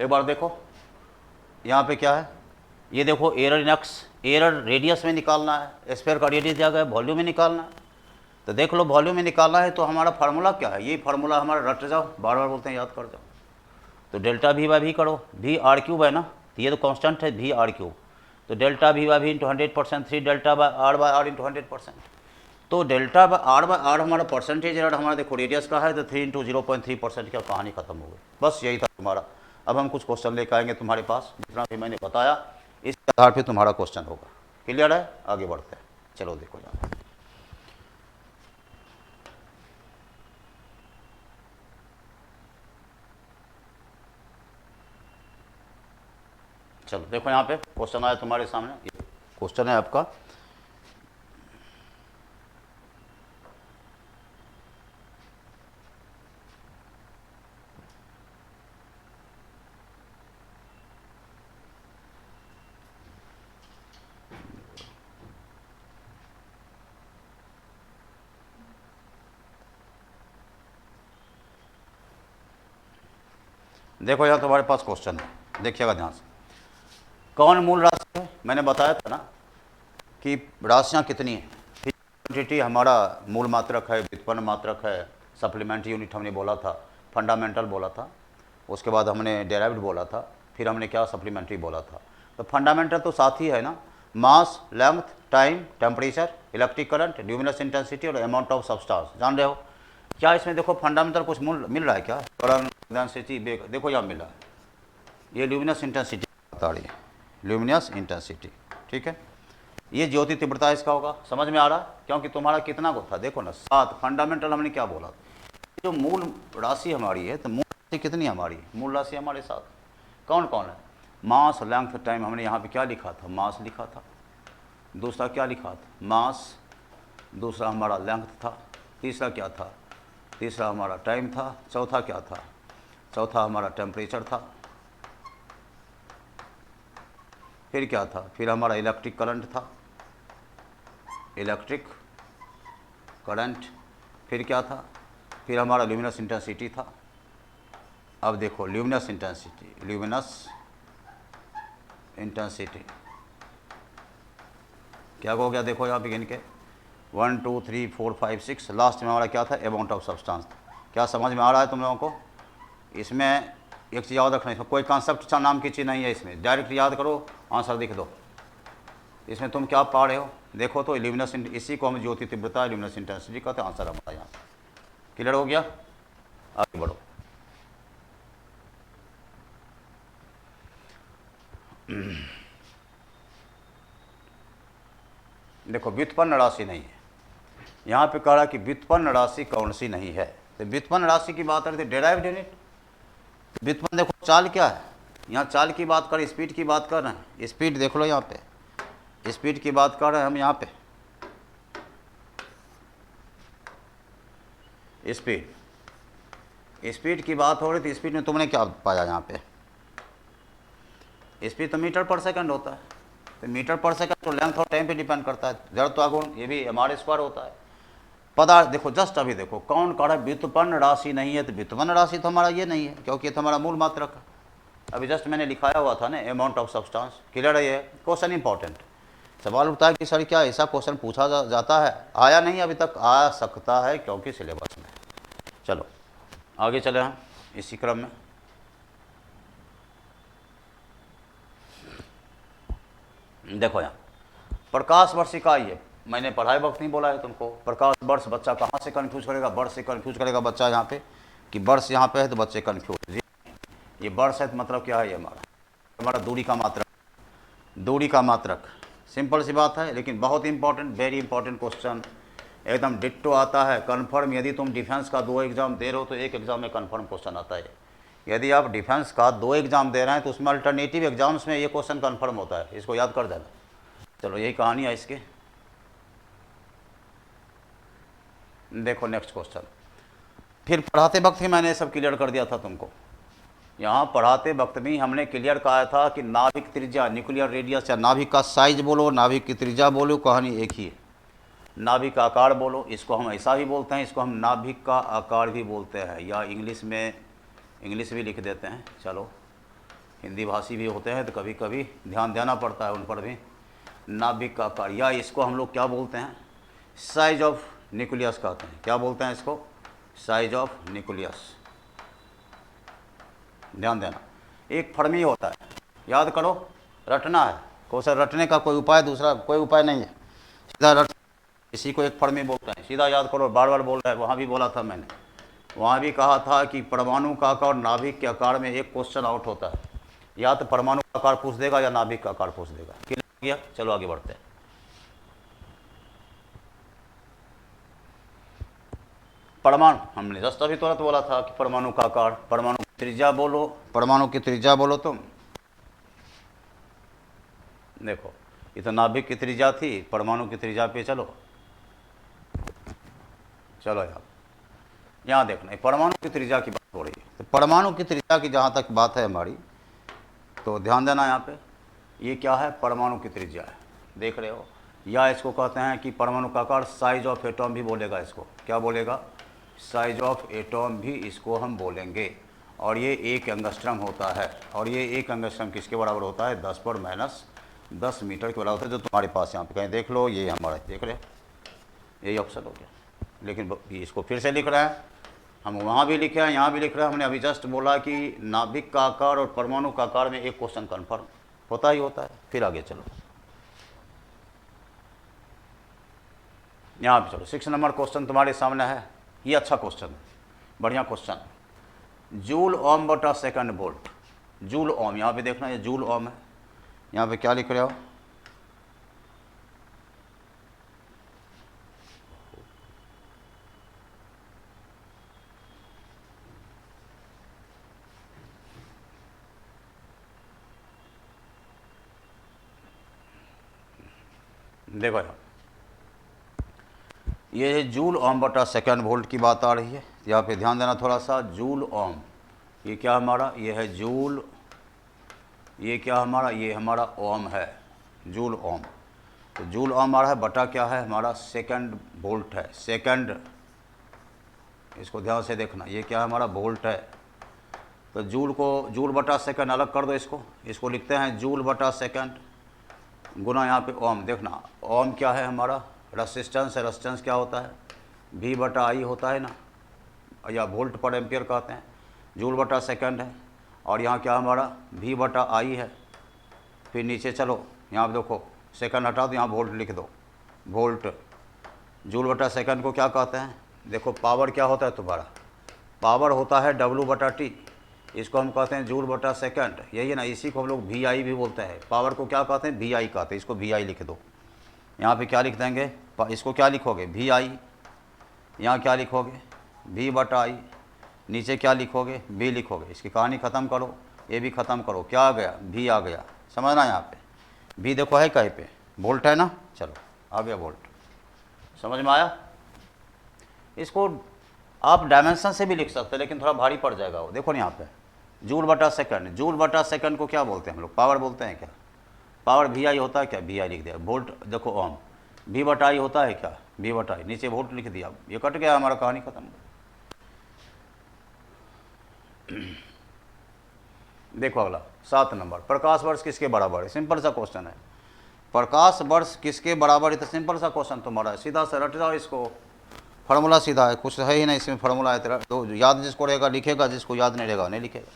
एक बार देखो यहाँ पे क्या है, ये देखो error in x, error radius में निकालना है, स्फीयर का रेडियस दिया गया है, वॉल्यूम में निकालना है, तो देख लो वॉल्यूम में निकालना है तो हमारा फार्मूला क्या है, ये फार्मूला हमारा रट जाओ, बार बार बोलते हैं याद कर जाओ। तो डेल्टा भी बाई भी करो, भी आर क्यूब है ना, तो ये तो कांस्टेंट है भी आर क्यूब, तो डेल्टा भी बाई भी into 100%, 3 delta by R into 100%। तो डेल्टा बाई आर हमारा परसेंटेज एरर हमारा देखो रेडियस का है, तो 3 इंटू 0.3% क्या कहानी खत्म हो गई, बस यही था तुम्हारा। अब हम कुछ क्वेश्चन लेकर आएंगे तुम्हारे पास, जितना भी मैंने बताया इस आधार पर तुम्हारा क्वेश्चन होगा। क्लियर है, आगे बढ़ते हैं, चलो देखो जाओ। चलो देखो यहाँ पे क्वेश्चन आया तुम्हारे सामने, ये क्वेश्चन है आपका, देखो यहाँ तुम्हारे पास क्वेश्चन है, देखिएगा ध्यान से। कौन मूल राशि है, मैंने बताया था ना कि राशियाँ कितनी हैं, क्वांटिटी हमारा मूल मात्रक है, व्युत्पन्न मात्रक है, सप्लीमेंट्री यूनिट हमने बोला था, फंडामेंटल बोला था, उसके बाद हमने डेराइव्ड बोला था, फिर हमने क्या सप्लीमेंट्री बोला था। तो फंडामेंटल तो साथ ही है ना, mass, length, time, temperature, electric current, luminous intensity और अमाउंट ऑफ सब्सटेंस, जान रहे हो। क्या इसमें देखो फंडामेंटल कुछ मिल रहा है क्या, करंट, इंटेंसिटी, देखो यहाँ मिल रहा है, ये ल्यूमिनस इंटेंसिटी बता रही है, ल्यूमिनस इंटेंसिटी, ठीक है। ये ज्योति तीव्रता इसका होगा, समझ में आ रहा है, क्योंकि तुम्हारा कितना को था, देखो ना 7, फंडामेंटल हमने क्या बोला, जो मूल राशि हमारी है, तो मूल राशि कितनी हमारी, मूल राशि हमारे साथ कौन कौन है, मास, लेंथ, टाइम, हमने यहाँ पे क्या लिखा था, मास लिखा था, दूसरा क्या लिखा था, मास, दूसरा हमारा लेंथ था, तीसरा क्या था, तीसरा हमारा टाइम था, चौथा क्या था, चौथा हमारा टेम्परेचर था, फिर क्या था, फिर हमारा इलेक्ट्रिक करंट था, इलेक्ट्रिक करंट, फिर क्या था, फिर हमारा ल्यूमिनस इंटेंसिटी था। अब देखो ल्यूमिनस इंटेंसिटी, ल्यूमिनस इंटेंसिटी क्या हो गया, देखो यहाँ पे गिन के 1 2 3 4 5 6, लास्ट में हमारा क्या था, अमाउंट ऑफ सब्सटेंस था। क्या समझ में आ रहा है तुम लोगों को। इसमें एक चीज़ याद रखना, इसमें कोई कॉन्सेप्ट नाम की चीज़ नहीं है, इसमें डायरेक्ट याद करो, आंसर लिख दो। इसमें तुम क्या पढ़ रहे हो, देखो तो ल्यूमिनस, इसी को हम ज्योति तीव्रता ल्यूमिनस इंटेंसिटी कहते हैं, आंसर हमारा यहाँ। क्लियर हो गया, आगे बढ़ो। देखो व्युत्पन्न राशि नहीं है, यहाँ पे कह रहा कि व्युत्पन्न राशि कौन सी नहीं है, तो व्युत्पन्न राशि की बात करते डेराइव्ड यूनिट। व्युत्पन्न देखो चाल क्या है, यहाँ चाल की बात कर, स्पीड की बात कर रहे हैं, स्पीड देख लो यहाँ पे, स्पीड की बात कर रहे हैं हम यहाँ पे, स्पीड की बात हो रही थी। स्पीड में तुमने क्या पाया, यहाँ पे स्पीड तो मीटर पर सेकंड होता है, तो मीटर पर सेकंड तो लेंथ और टाइम पे डिपेंड करता है, जड़त्व गुण ये भी हमारे स्क्वायर होता है। पदार्थ देखो जस्ट अभी देखो कौन कह रहा है व्युत्पन्न राशि नहीं है, तो व्युत्पन्न राशि तो हमारा ये नहीं है, क्योंकि ये तो हमारा मूल मात्रक है। अभी जस्ट मैंने लिखाया हुआ था ना, अमाउंट ऑफ सब्सटेंस। क्लियर है, ये क्वेश्चन इंपॉर्टेंट। सवाल उठता है कि सर क्या ऐसा क्वेश्चन पूछा जाता है, आया नहीं अभी तक, आ सकता है क्योंकि सिलेबस में। चलो आगे चले हम इसी क्रम में। देखो यहाँ प्रकाश वर्ष इकाई है, मैंने पढ़ाई वक्त नहीं बोला है तुमको। प्रकाश वर्ष बच्चा कहाँ से कन्फ्यूज करेगा, वर्ष से कन्फ्यूज करेगा बच्चा यहाँ पे कि वर्ष यहाँ पे है तो बच्चे कन्फ्यूज। ये वर्ष है तो मतलब क्या है, ये हमारा दूरी का मात्रक, दूरी का मात्रक। सिंपल सी बात है, लेकिन बहुत इंपॉर्टेंट, वेरी इंपॉर्टेंट क्वेश्चन, एकदम डिट्टो आता है कन्फर्म। यदि तुम डिफेंस का 2 एग्ज़ाम दे रहे हो तो एक एग्ज़ाम में कन्फर्म क्वेश्चन आता है। यदि आप डिफेंस का 2 एग्ज़ाम दे रहे हैं तो उसमें अल्टरनेटिव एग्जाम्स में ये क्वेश्चन कन्फर्म होता है, इसको याद कर देना। चलो यही कहानी है इसकी। देखो नेक्स्ट क्वेश्चन, फिर पढ़ाते वक्त ही मैंने सब क्लियर कर दिया था तुमको। यहाँ पढ़ाते वक्त भी हमने क्लियर कहा था कि नाभिक त्रिज्या, न्यूक्लियर रेडियस, या नाभिक का साइज बोलो, नाभिक की त्रिज्या बोलो, कहानी एक ही है। नाभिक का आकार बोलो, इसको हम ऐसा भी बोलते हैं, इसको हम नाभिक का आकार भी बोलते हैं, या इंग्लिश में इंग्लिश भी लिख देते हैं। चलो हिंदी भाषी भी होते हैं तो कभी कभी ध्यान देना पड़ता है उन पर भी। नाभिक का आकार, या इसको हम लोग क्या बोलते हैं, साइज ऑफ न्यूक्लियस कहते हैं। क्या बोलते हैं इसको, साइज ऑफ न्यूक्लियस। ध्यान देना, एक फर्मी होता है, याद करो, रटना है क्वेश्चन, रटने का कोई उपाय, दूसरा कोई उपाय नहीं है, सीधा रट, इसी को एक फर्मी बोलते हैं, सीधा याद करो। बार बार बोल रहा है, वहाँ भी बोला था मैंने, वहाँ भी कहा था कि परमाणु का आकार और नाभिक के आकार में एक क्वेश्चन आउट होता है, या तो परमाणु का आकार पूछ देगा या नाभिक का आकार पूछ देगा। क्लियर किया, चलो आगे बढ़ते हैं। परमाणु, हमने जस्ट अभी तुरंत बोला था कि परमाणु का आकार, परमाणु की त्रिज्या बोलो, परमाणु की त्रिज्या बोलो तुम। देखो ये तो नाभिक की त्रिज्या थी, परमाणु की त्रिज्या पे चलो। चलो यहाँ देखना, परमाणु की त्रिज्या की बात हो रही है, तो परमाणु की त्रिज्या की जहाँ तक बात है हमारी, तो ध्यान देना यहाँ पे, ये क्या है, परमाणु की त्रिज्या है, देख रहे हो। या इसको कहते हैं कि परमाणु का आकार, साइज ऑफ एटॉम भी बोलेगा इसको, क्या बोलेगा, साइज ऑफ एटॉम भी इसको हम बोलेंगे। और ये 1 एंगस्ट्रम होता है, और ये 1 एंगस्ट्रम किसके बराबर होता है, 10⁻10 मीटर के बराबर होता है, जो तुम्हारे पास यहाँ पे कहीं देख लो, ये हमारा देख रहे हो, यही ऑप्शन हो गया। लेकिन इसको फिर से लिख रहे हैं हम, वहाँ भी लिखे हैं, यहाँ भी लिख रहे हैं। हमने अभी जस्ट बोला कि नाभिक का आकार और परमाणु का आकार में एक क्वेश्चन कन्फर्म होता ही होता है। फिर आगे चलो, यहाँ पे चलो, 6 नंबर क्वेश्चन तुम्हारे सामने है। ये अच्छा क्वेश्चन है, बढ़िया क्वेश्चन। जूल ओम बटा सेकंड वोल्ट, जूल ओम, यहाँ पे देखना ये जूल ओम है। यहाँ पे क्या लिख रहे हो, देखो ये जूल ओम बटा सेकंड वोल्ट की बात आ रही है। यहाँ पे ध्यान देना थोड़ा सा, जूल ओम, ये क्या हमारा, ये है जूल, ये क्या हमारा, ये हमारा ओम है, जूल ओम। तो जूल ओम आ रहा है, बटा क्या है हमारा, सेकंड वोल्ट है, सेकंड, इसको ध्यान से देखना, ये क्या है हमारा, वोल्ट है। तो जूल को, जूल बटा सेकंड अलग कर दो, इसको लिखते हैं जूल बटा सेकंड गुना यहाँ पे ओम। देखना ओम क्या है हमारा, रेसिस्टेंस है, रेसिस्टेंस क्या होता है, V बटा I होता है ना, या वोल्ट पर एम्पियर कहते हैं। जूल बटा सेकंड है, और यहाँ क्या हमारा, V बटा I है। फिर नीचे चलो, यहाँ देखो सेकंड हटा दो, यहाँ वोल्ट लिख दो, वोल्ट। जूल बटा सेकंड को क्या कहते हैं, देखो पावर क्या होता है तुम्हारा, पावर होता है W बटा T, इसको हम कहते हैं जूल बटा सेकंड, यही है ना, इसी को हम लोग VI भी बोलते हैं। पावर को क्या कहते हैं, VI कहते हैं, इसको VI लिख दो। यहाँ पे क्या लिख देंगे, इसको क्या लिखोगे, VI, यहाँ क्या लिखोगे, V बटा I, नीचे क्या लिखोगे, V लिखोगे। इसकी कहानी ख़त्म करो, ये भी ख़त्म करो, क्या आ गया, V आ गया। समझना यहाँ पे V देखो है कहीं पे, वोल्ट है ना, चलो आ गया वोल्ट। समझ में आया। इसको आप डायमेंशन से भी लिख सकते हैं, लेकिन थोड़ा भारी पड़ जाएगा वो। देखो ना यहाँ पे जूल बटा सेकंड, जूल बटा सेकंड को क्या बोलते हैं हम लोग, पावर बोलते हैं क्या, पावर VI होता है क्या, VI लिख दिया। वोल्ट देखो ओम, V बटा I होता है क्या, V बटा I, नीचे वोल्ट लिख दिया, ये कट गया, हमारा कहानी खत्म। देखो अगला 7 नंबर, प्रकाश वर्ष किसके बराबर है, सिंपल सा क्वेश्चन है। प्रकाश वर्ष किसके बराबर है, तो सिंपल सा क्वेश्चन तुम्हारा है, सीधा सा रट जाओ इसको, फार्मूला सीधा है, कुछ है ही नहीं इसमें, फार्मूला है तेरा, तो याद जिसको रहेगा लिखेगा, जिसको याद नहीं रहेगा नहीं लिखेगा,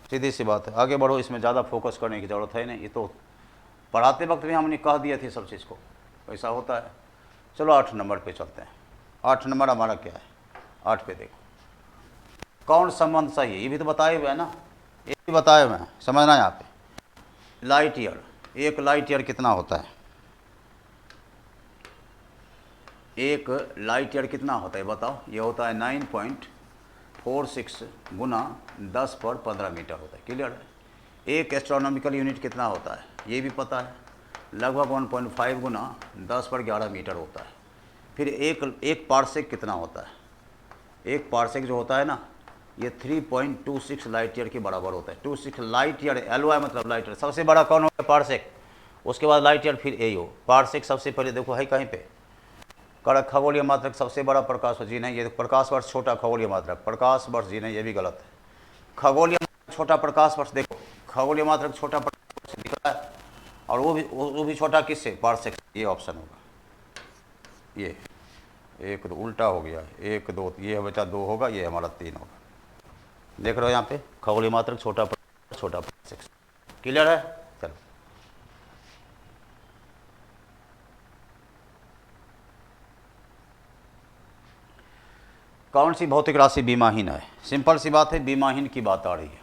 सीधी सी बात है। आगे बढ़ो, इसमें ज़्यादा फोकस करने की ज़रूरत है नहीं, ये तो पढ़ाते वक्त भी हमने कह दिया थी सब चीज़ को, ऐसा होता है। चलो 8 नंबर पे चलते हैं। 8 नंबर हमारा क्या है, 8 पे देखो कौन संबंध सही है, ये भी तो बताए हुए हैं ना, ये भी बताए हुए हैं, समझना यहाँ पे। लाइट ईयर, एक लाइट ईयर कितना होता है, एक लाइट ईयर कितना होता है बताओ। ये होता है 9.46 गुना 10/15 मीटर होता है, क्लियर है। एक एस्ट्रोनॉमिकल यूनिट कितना होता है ये भी पता है, लगभग 1.5 गुना 10/11 मीटर होता है। फिर एक पार्सेक कितना होता है, एक पार्सेक जो होता है ना ये 3.26 लाइट ईयर के बराबर होता है। 26 लाइट ईयर, LY मतलब लाइट ईयर, सबसे बड़ा कौन होगा पार्सेक, उसके बाद लाइट ईयर, फिर यही हो। पार्सेक सबसे पहले देखो है कहीं पे, कारक खगोलीय मात्रक सबसे बड़ा प्रकाश वर्ष जी नहीं, ये प्रकाश वर्ष छोटा खगोलीय मात्रक, प्रकाश वर्ष जी नहीं, ये भी गलत है। खगोलीय छोटा प्रकाश वर्ष, देखो खगोलीय मात्रक छोटा प्रकाश वर्ष दिख रहा है, और वो भी छोटा किससे, पार्सेक, ये ऑप्शन होगा। ये 1 2 उल्टा हो गया, 1 2, ये बचा 2 होगा, ये हमारा 3 होगा। देख रहे हो यहाँ पे खगोलीय मात्रक छोटा पार्सेक, क्लियर है। चलो कौन सी भौतिक राशि बीमाहीन है, सिंपल सी बात है, बीमाहीन की बात आ रही है।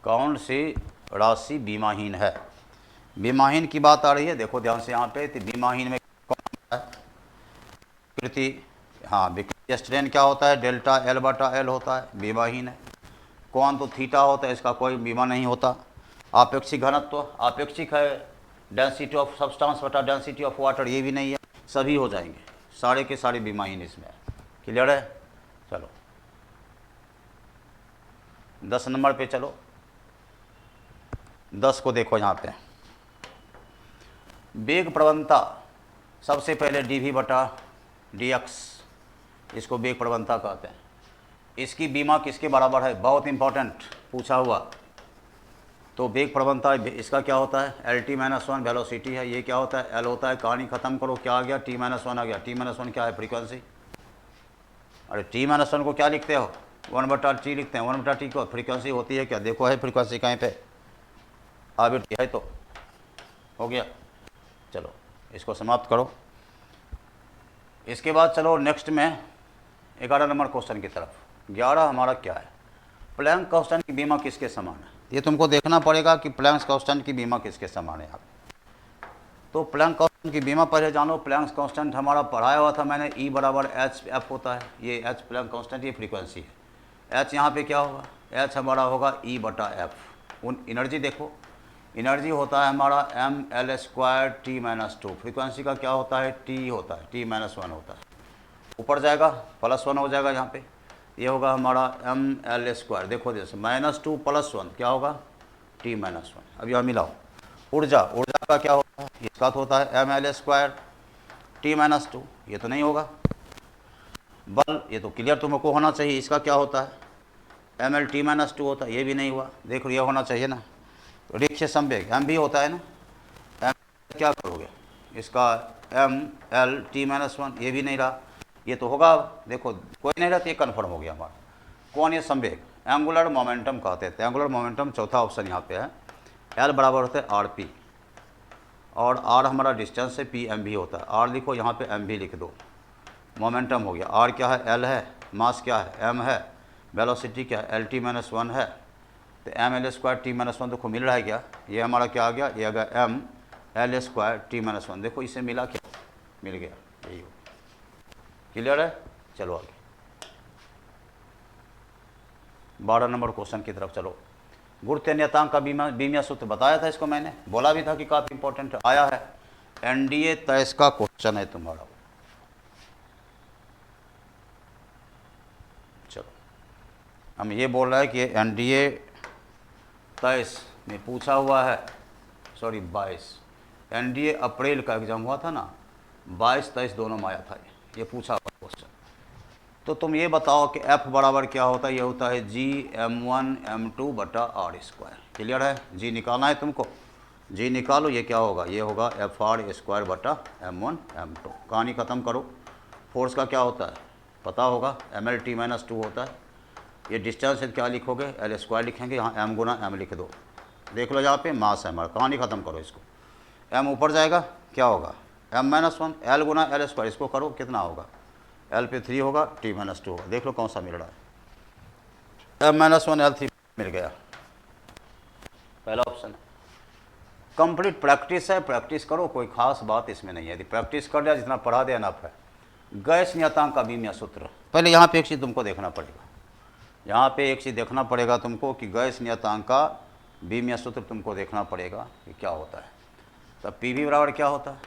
कौन सी राशि बीमाहीन है, बीमाहीन की बात आ रही है। देखो ध्यान से यहाँ पे, तो बीमाहीन में कौन है, विकृति, हाँ विकृति स्ट्रेन क्या होता है, डेल्टा L/L होता है, बीमाहीन है। कौन तो थीटा होता है, इसका कोई बीमा नहीं होता। आपेक्षिक घनत्व, आपेक्षिक है, डेंसिटी ऑफ सब्सटेंस बटा डेंसिटी ऑफ वाटर, ये भी नहीं है, सभी हो जाएंगे, सारे के सारे बीमाहीन इसमें, क्लियर है। चलो 10 नंबर पे चलो, 10 को देखो यहाँ पे, वेग प्रवणता, सबसे पहले dV/dx, इसको वेग प्रवणता कहते हैं। इसकी बीमा किसके बराबर है, बहुत इंपॉर्टेंट पूछा हुआ। तो वेग प्रवणता इसका क्या होता है, LT-1 वेलोसिटी है, ये क्या होता है, L होता है। कहानी खत्म करो, क्या आ गया, T-1 आ गया। T-1 क्या है, फ्रीक्वेंसी। अरे T-1 को क्या लिखते हो, 1/T लिखते हैं, 1/T को फ्रीक्वेंसी होती है क्या, देखो है फ्रीक्वेंसी कहीं पे, आवृत्ति है, तो हो गया। चलो इसको समाप्त करो। इसके बाद चलो नेक्स्ट में 11 नंबर क्वेश्चन की तरफ। 11 हमारा क्या है, प्लैंक कांस्टेंट की बीमा किसके समान है। ये तुमको देखना पड़ेगा कि प्लैंक कांस्टेंट की बीमा किसके समान है। आप तो प्लैंक कांस्टेंट की बीमा पहले जानो। प्लैंक कांस्टेंट हमारा पढ़ाया हुआ था मैंने, E = hf होता है, ये h प्लैंक कांस्टेंट, ये फ्रीक्वेंसी है। h यहाँ पे क्या होगा, h हमारा होगा E/f। उन एनर्जी देखो, एनर्जी होता है हमारा mL² T-2, फ्रीक्वेंसी का क्या होता है, T होता है, T-1 होता है। ऊपर जाएगा +1 हो जाएगा यहाँ पे, ये होगा हमारा mL²। देखो जैसे -2 + 1 क्या होगा, T-1। अब यहाँ मिलाओ। ऊर्जा का क्या होता है, इसका तो होता है mL² T-2, ये तो नहीं होगा। बल, ये तो क्लियर तुमको होना चाहिए, इसका क्या होता है, mL T-2 होता है, ये भी नहीं हुआ। देखो ये होना चाहिए ना, रेखीय संवेग m भी होता है ना, m क्या करोगे, इसका mL T-1, ये भी नहीं रहा, ये तो होगा। देखो कोई नहीं रहा, तो ये कन्फर्म हो गया हमारा। कौन ये संवेग, एंगुलर मोमेंटम कहते थे। एंगुलर मोमेंटम चौथा ऑप्शन यहाँ पे है। L बराबर होता है RP, और R हमारा डिस्टेंस है, P m भी होता है। R लिखो यहाँ पे, m भी लिख दो। मोमेंटम हो गया, R क्या है, L है, मास क्या है, m है, वेलोसिटी क्या है, LT-1 है। तो mL² T-1 देखो मिल रहा है क्या, ये हमारा क्या आ गया, ये आ गया mL² T-1। देखो इसे मिला क्या, मिल गया, यही हो, क्लियर है। चलो आगे 12 नंबर क्वेश्चन की तरफ चलो। गुरुत्वीय नियतांक का बीमिया सूत्र बताया था, इसको मैंने बोला भी था कि काफ़ी इंपॉर्टेंट आया है। NDA तयस का क्वेश्चन है तुम्हारा। चलो हम ये बोल रहे हैं कि NDA तयस में पूछा हुआ है, सॉरी 22, NDA अप्रैल का एग्जाम हुआ था ना, 22-23 दोनों में आया था, ये पूछा हुआ क्वेश्चन। तो तुम ये बताओ कि F बराबर क्या होता है, ये होता है G(m1m2/r²). क्लियर है, G निकालना है तुमको, G निकालो, ये क्या होगा, ये होगा Fr²/m1m2। कहानी ख़त्म करो। फोर्स का क्या होता है पता होगा, mL T-2 होता है। ये डिस्टेंस है, क्या लिखोगे, एल स्क्वायर लिखेंगे, यहाँ एम गुना एम लिख दो। देख लो यहाँ पे मास है हमारा, कहानी ख़त्म करो इसको। एम ऊपर जाएगा, क्या होगा, एम माइनस वन, एल गुना एल स्क्वायर, इसको करो कितना होगा, एल पे 3 होगा, टी माइनस 2 होगा। देख लो कौन सा मिल रहा है, एम माइनस वन एल 3 मिल गया, पहला ऑप्शन है। कंप्लीट प्रैक्टिस है, प्रैक्टिस करो, कोई खास बात इसमें नहीं है। यदि प्रैक्टिस कर लिया, जितना पढ़ा दिया इनफ है। गैस नियतांक का बीमीय सूत्र, पहले यहाँ पे एक चीज़ तुमको देखना पड़ेगा, यहाँ पे एक चीज़ देखना पड़ेगा तुमको कि गैस नियतांक का बीमीय सूत्र तुमको देखना पड़ेगा कि क्या होता है। तब पी वी बराबर क्या होता है,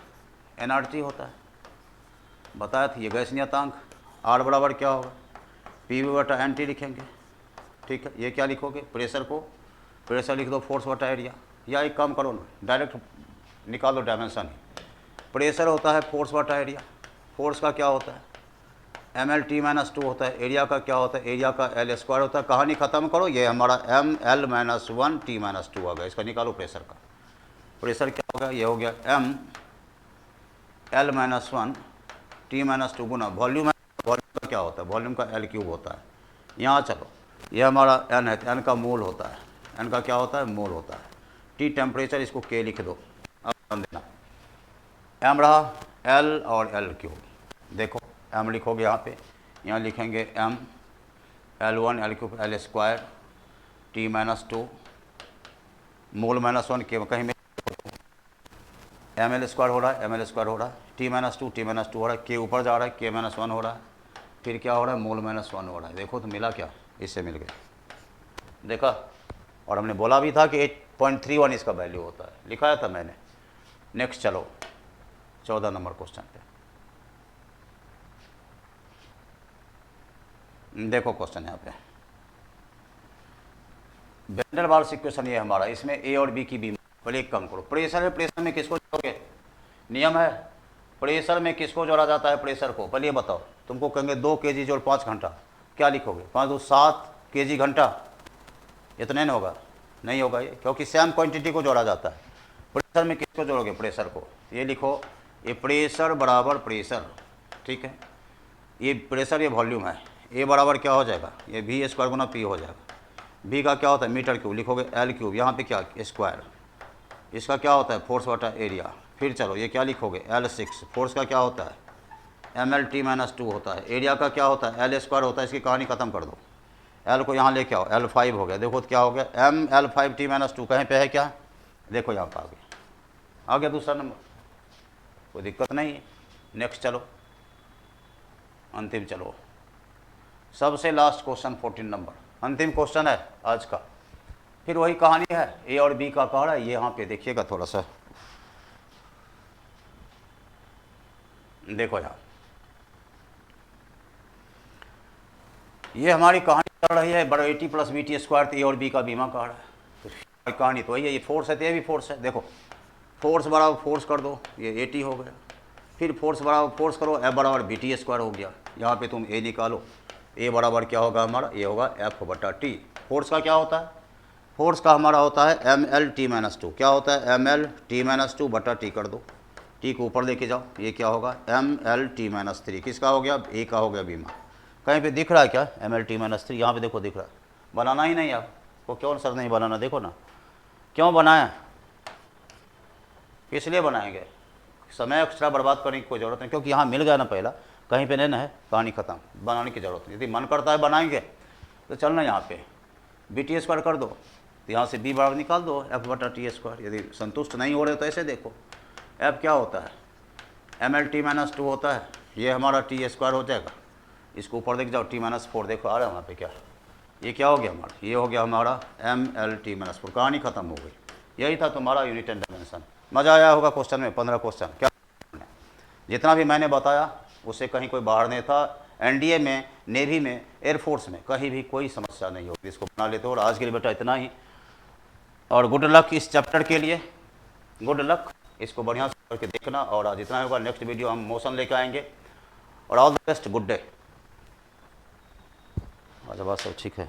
एनआरटी होता है, बताया था ये गैस नियतांक। आर बराबर क्या होगा, पी वी बटा एन टी लिखेंगे, ठीक है। ये क्या लिखोगे, प्रेशर को, प्रेशर लिख दो फोर्स बटा एरिया, या एक काम करो ना, डायरेक्ट निकाल दो डायमेंशन ही। प्रेशर होता है फोर्स बटा एरिया, फोर्स का क्या होता है एम एल टी माइनस 2 होता है, एरिया का क्या होता है, एरिया का एल स्क्वायर होता है। कहानी ख़त्म करो, ये हमारा M L minus 1 T minus 2 आ गया। इसका निकालो प्रेशर का, प्रेशर क्या होगा, ये हो गया M L minus 1 T minus 2 गुना वॉल्यूम है। वॉल्यूम का क्या होता है, वॉल्यूम का एल क्यूब होता है। यहाँ चलो, ये हमारा एन है, एन का मोल होता है, एन का क्या होता है, मोल होता है। टी टेम्परेचर, इसको के लिख दो, अब ध्यान देना, एम रहा एल और एल क्यूब। देखो एम लिखोगे यहाँ पे, यहाँ लिखेंगे M L 1 L cube L square T minus 2 mole minus 1 के कहीं में एम एल स्क्वायर हो रहा है, एम एल स्क्वायर हो रहा है, टी माइनस 2 हो रहा है, के ऊपर जा रहा है, के माइनस 1 हो रहा है, फिर क्या हो रहा है, मोल माइनस 1 हो रहा है। देखो तो मिला क्या, इससे मिल गया, देखा। और हमने बोला भी था कि 8.31 इसका वैल्यू होता है, लिखाया था मैंने। नेक्स्ट चलो 14 नंबर क्वेश्चन पे देखो, क्वेश्चन यहाँ पे वेंडर वाल्स इक्वेशन ये हमारा, इसमें ए और बी की बीम। पहले एक काम करो, प्रेशर है, प्रेशर में किसको जोड़ोगे, नियम है प्रेशर में किसको जोड़ा जाता है, प्रेशर को। पहले ये बताओ, तुमको कहेंगे 2 kg जोड़ 5 घंटा, क्या लिखोगे, 5 2 7 kg घंटा, इतने नहीं होगा, नहीं होगा ये, क्योंकि सेम क्वांटिटी को जोड़ा जाता है। प्रेशर में किसको जोड़ोगे, प्रेशर को। ये लिखो, ये प्रेशर बराबर प्रेशर, ठीक है, ये प्रेशर, ये वॉल्यूम है। ए बराबर क्या हो जाएगा, ये वी स्क्वायर गुना पी हो जाएगा। बी का क्या होता है, मीटर क्यूब, लिखोगे एल क्यूब, यहाँ पे क्या स्क्वायर, इसका क्या होता है, फोर्स बटा एरिया। फिर चलो ये क्या लिखोगे, L6, फोर्स का क्या होता है एम एल टी माइनस 2 होता है, एरिया का क्या होता है एल स्क्वायर होता है। इसकी कहानी ख़त्म कर दो, एल को यहाँ लेके आओ, L5 हो गया। देखो तो क्या हो गया, एम एल 5 टी माइनस 2 कहीं पे है क्या, देखो यहाँ पर आ गया दूसरा नंबर, कोई दिक्कत नहीं है। नेक्स्ट चलो, अंतिम चलो, सबसे लास्ट क्वेश्चन 14 नंबर, अंतिम क्वेश्चन है आज का। फिर वही कहानी है, ए और बी का कह रहा है। ये यहाँ पे देखिएगा थोड़ा सा, देखो यहाँ, ये हमारी कहानी चल रही है, बड़ा 80 + BT स्क्वायर, ए और बी का बीमा कह रहा है। तो कहानी तो वही है, ये फोर्स है तो ये भी फोर्स है। देखो फोर्स बराबर फोर्स कर दो, ये 80 हो गया, फिर फोर्स बराबर फोर्स करो, एफ बराबर BT स्क्वायर हो गया। यहाँ पे तुम ए निकालो, ए बराबर क्या होगा हमारा, ये होगा एफ बटा टी। फोर्स का क्या होता है, फोर्स का हमारा होता है एम एल टी माइनस 2, क्या होता है एम एल टी माइनस 2 बटा टी कर दो, टी को ऊपर लेके जाओ, ये क्या होगा एम एल टी माइनस 3, किसका हो गया, ए का हो गया बीमा। कहीं पे दिख रहा है क्या एम एल टी माइनस 3, यहाँ पे देखो दिख रहा है, बनाना ही नहीं आपको, क्यों सर नहीं बनाना, देखो ना क्यों बनाया, किस लिए बनाएंगे, समय एक्स्ट्रा बर्बाद करने की कोई ज़रूरत नहीं, क्योंकि यहाँ मिल गया ना पहला, कहीं पे नहीं ना है, कहानी ख़त्म, बनाने की ज़रूरत नहीं। यदि मन करता है बनाएंगे तो चलना यहाँ पे BT स्क्वायर कर दो, तो यहाँ से बी बराबर निकाल दो एफ बटा टी स्क्वायर। यदि संतुष्ट नहीं हो रहे तो ऐसे देखो, एफ क्या होता है एम एल टी माइनस 2 होता है, ये हमारा टी स्क्वायर हो जाएगा, इसको ऊपर देख जाओ टी माइनस 4, देखो आ रहा है वहाँ पे क्या, ये क्या हो गया हमारा, ये हो गया हमारा एम एल टी माइनस 4, कहानी ख़त्म हो गई। यही था तुम्हारा यूनिट एंड डायमेंशन। मज़ा आया होगा क्वेश्चन में, 15 क्वेश्चन, क्या जितना भी मैंने बताया उससे कहीं कोई बाहर नहीं था। एनडीए में, नेवी में, एयरफोर्स में कहीं भी कोई समस्या नहीं होगी, इसको बना लेते हो। और आज के लिए बेटा इतना ही, और गुड लक इस चैप्टर के लिए, गुड लक, इसको बढ़िया से करके देखना। और आज इतना होगा, नेक्स्ट वीडियो हम मोशन लेके आएंगे। और all the best, good day. अच्छा बात सब ठीक है।